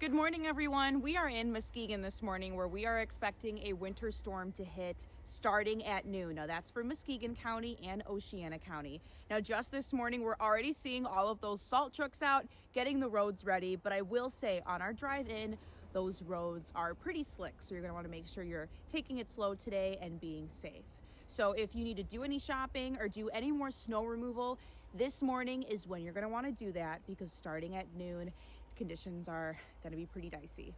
Good morning, everyone. We are in Muskegon this morning where we are expecting a winter storm to hit starting at noon. Now that's for Muskegon County and Oceania County. Now just this morning, we're already seeing all of those salt trucks out getting the roads ready. But I will say on our drive in, those roads are pretty slick. So you're gonna wanna make sure you're taking it slow today and being safe. So if you need to do any shopping or do any more snow removal, this morning is when you're gonna wanna do that because starting at noon, conditions are going to be pretty dicey.